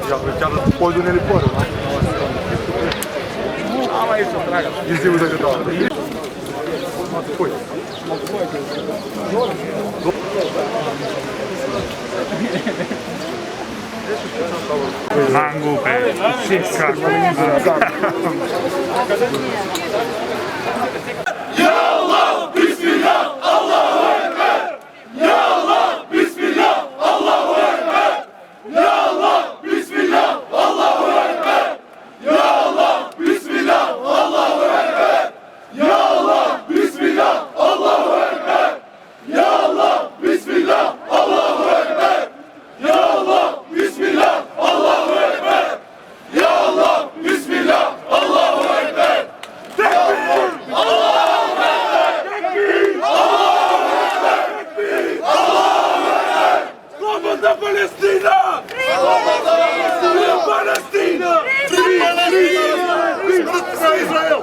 Ja chiar pojdul neliporul, da? Am aici o tragă. Iziul de gătoare. Pui. Mango pe șica. Ya Allah, Bismillah, Allahu Ekber. Ya Allah, Bismillah, Allahu Ekber. Ya Allah, Bismillah, Allahu Ekber. Ya Allah, Bismillah, Allahu Ekber. Ya Allah, Bismillah, Allahu Ekber. Ya Allah, Bismillah, Allahu Ekber. Ya Allah, Bismillah, Allahu Ekber. Ya Allah, Bismillah, Allahu Ekber. Tekbir! Allahu Ekber! Tekbir! Allahu Ekber! Tekbir! Allahu Ekber! Slobodna Palestina! Slobodna Palestina! Smrt za Izrael!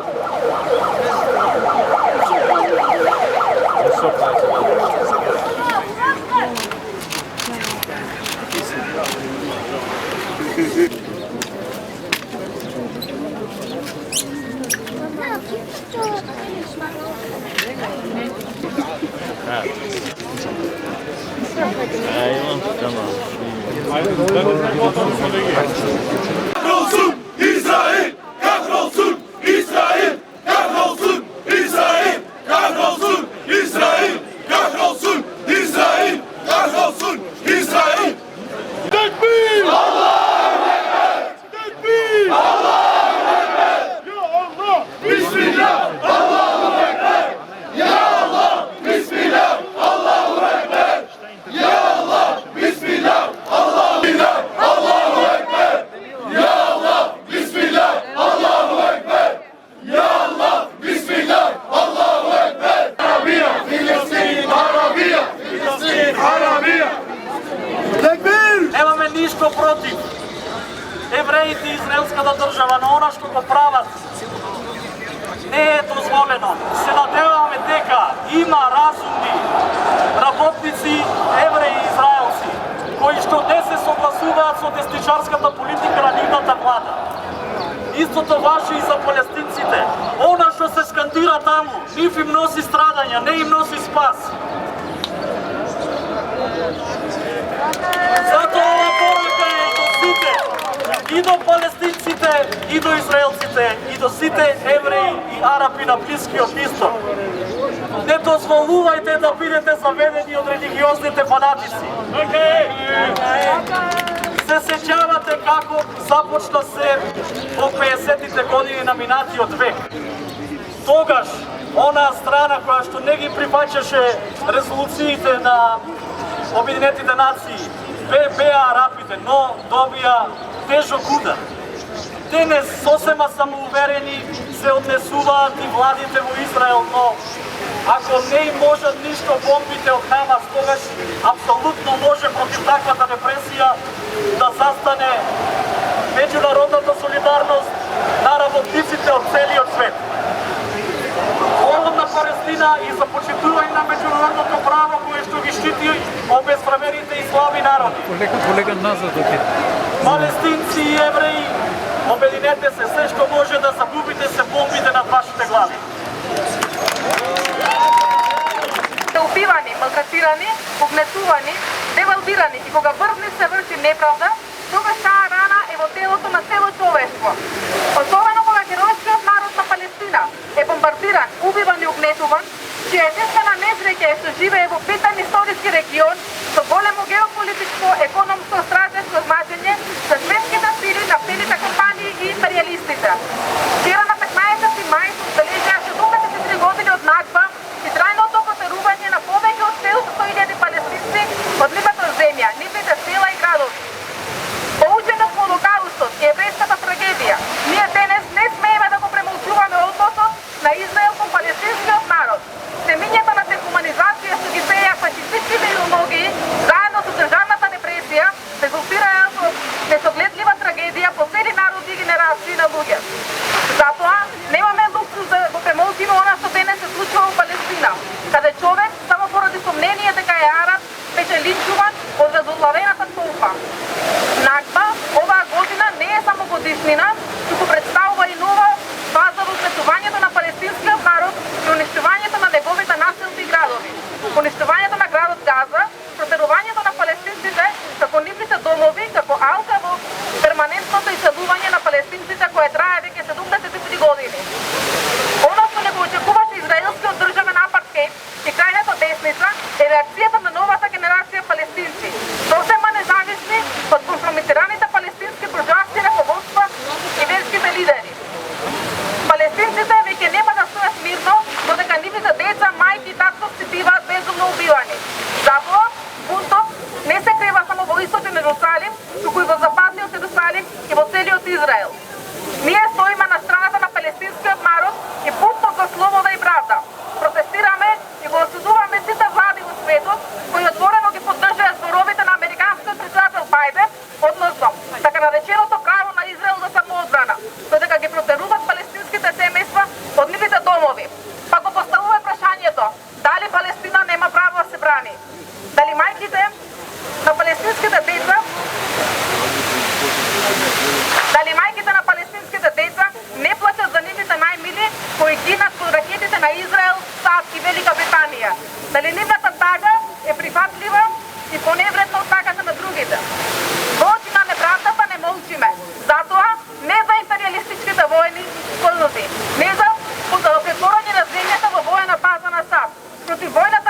Kahrolsun İsrail! Kahrolsun İsrail! Kahrolsun İsrail! Kahrolsun İsrail! Kahrolsun İsrail! Kahrolsun İsrail! Tekbir! Allahu Ekber! Tekbir! Allahu Ekber! Ya Allah! Bismillah! Allahu Ekber! Ya Allah! Bismillah! Allahu Ekber! Ya Allah! Bismillah! Allahu Ekber! Allahu Ekber! Ya Allah! Bismillah! Allahu Ekber! Ya Allah! Bismillah! Allahu Ekber! Arabiya! Filistin! Arabiya! Filistin! Arabiya! Nemаме ништо против евреите и израелската држава, но она што го прават не е дозволено. Се надеваме дека има разумни работници, евреи и израелци, кои што не се согласуваат со десничарската политика на нивната влада. Истото важи и за палестинците. Она што се скандира таму, нив им носи страдања, не им носи спас. Затоа ова порака е до сите, и до палестинците, и до израелците, и до сите евреи и арапи на Блискиот Исток. Не дозволувајте да бидете заведени од религиозните фанатици. Се сеќавате како започна се во 50-тите години на минатиот век. Тогаш, онаа страна која што не ги прифаќаше резолуциите на Обединетите нации, беа арапите, но добија тежок удар. Денес сосема самоуверени се однесуваат и владите во Израел, но ако не им можат ништо бомбите од Хамас, тогаш апсолутно може против таквата репресија да застане меѓународната солидарност на работниците од целиот свет. Слободна Палестина и започитување на меѓународното право кое што ги штити обезправените и слаби народи. Колега назад, окей. Палестинци и евреи, обединете се, се што може да загубите се бомбите над вашите глави. Убивани, малтретирани, угнетувани, девалвирани и кога врвни се врши неправда, тогаш таа рана е во телото на цело човештво. Особено кога геројскиот народ на Палестина е бомбардиран, убиван и угнетуван, чија единствена несреќа е што живее во битен историски регион со големо геополитичко, економско, стратешко значење за светските сили, нафтените компании и империалистите. Вчера на 15 мај се одбележаа 63 години од нагба и трајното потерување на повеќе од 100.000 палестинци од нивната земја, нивните села и градови. Поучени од Холокаустот и еврејската трагедија, ние денес не смееме да го премолчуваме односот на Израел кон палестинскиот народ. Семињата на дехуманизација што ги беа фашистички реакцијата на новата генерација палестинци, сосема независни од компрометираните палестински буржоаски раководства и верските лидери. Палестинците веќе нема да стојат мирно, додека нивните деца, мајки и татковци биваат безумно убивани. Затоа, бунтот не се крева само во источен Ерусалим, туку и во западниот Ерусалим и во целиот Израел. Ние стоиме на страната на палестинскиот народ и бунтот за слобода и правда. Протестираме и го осудуваме сите влади во светот кои отворено ги поддржуваат зборовите на американскиот председател Бајден односно така нареченото право на Израел за самоодбрана, додека ги протеруваат палестинските семејства од нивните домови. Па го поставува прашањето: дали Палестина нема право да се брани? Дали мајките на палестинските деца не плачат за нивните најмили кои гинат под ракетите на Израел, САД и Велика Британија? Дали нивната тага е прифатлива и поневредна од тагата на другите? Во очи на неправдата не молчиме. Затоа не за империалистичките војни склонути, не за претворање на земјата во војна база на САД, против војната